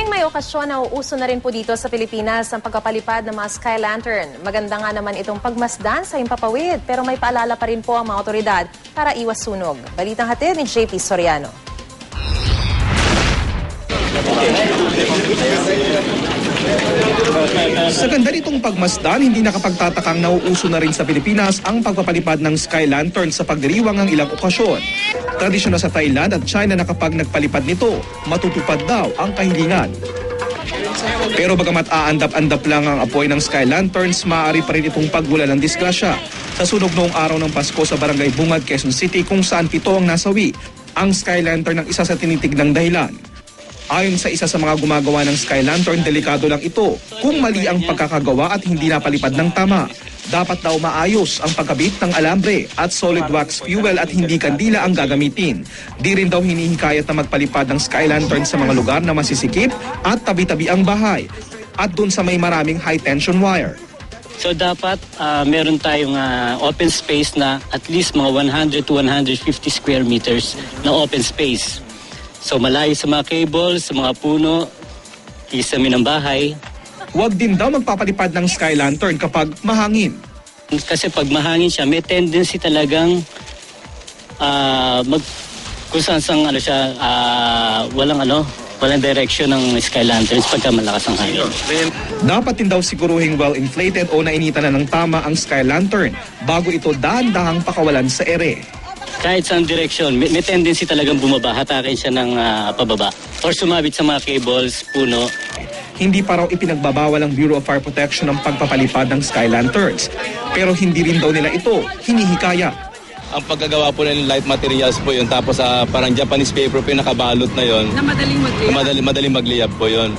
Tuwing may okasyon, nauuso na rin po dito sa Pilipinas ang pagpapalipad ng mga sky lantern. Maganda nga naman itong pagmasdan sa himpapawid, pero may paalala pa rin po ang mga otoridad para iwas sunog. Balitang hatid ni JP Soriano. Sa ganda nitong pagmasdan, hindi nakapagtatakang nauuso na rin sa Pilipinas ang pagpapalipad ng sky lantern sa pagdiriwang ng ilang okasyon. Tradisyon na sa Thailand at China na kapag nagpalipad nito, matutupad daw ang kahilingan. Pero bagamat aandap-andap lang ang apoy ng sky lanterns, maaari pa rin itong paggulan ng disgrasya. Sa sunog noong araw ng Pasko sa Barangay Bungad, Quezon City, kung saan 7 ang nasawi, ang sky lantern ang isa sa tinitignang dahilan. Ayon sa isa sa mga gumagawa ng sky lantern, delikado lang ito kung mali ang pagkakagawa at hindi napalipad ng tama. Dapat daw maayos ang pagkabit ng alambre at solid wax fuel at hindi kandila ang gagamitin. Di rin daw hinihikayat na magpalipad ng sky lantern sa mga lugar na masisikip at tabi-tabi ang bahay at dun sa may maraming high tension wire. So dapat meron tayong open space na at least mga 100 to 150 square meters na open space. So malayo sa mga cables, sa mga puno, kisami ng bahay. Huwag din daw magpapalipad ng sky lantern kapag mahangin. Kasi pag mahangin siya, may tendency talagang kung saan walang direction ng sky lanterns pagka malakas ang hangin. Dapat din daw siguruhing well-inflated o nainitan na ng tama ang sky lantern bago ito dahan-dahang pakawalan sa ere. Kahit saan direction, may tendency talagang bumaba, hatakin siya ng pababa. Or sumabit sa mga cables, puno. Hindi pa raw ipinagbabawal ng Bureau of Fire Protection ang pagpapalipad ng sky lanterns. Pero hindi rin daw nila ito hinihikaya. Ang pagkagawa po ng light materials po yun, tapos parang Japanese paper po yung nakabalot na yun. Na madaling magliyab. Madaling magliyab po yun.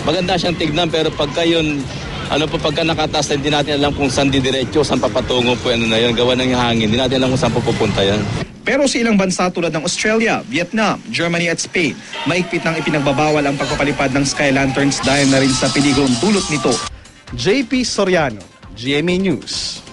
Maganda siyang tignan pero pagka yun, pagka nakataas, hindi natin alam kung saan didiretso, saan papatungo po na yun. Gawa ng hangin, hindi natin alam kung saan pupunta yan. Pero sa ilang bansa tulad ng Australia, Vietnam, Germany at Spain, maigpit nang ipinagbabawal ang pagpapalipad ng sky lanterns dahil na rin sa peligro dulot nito. JP Soriano, GMA News.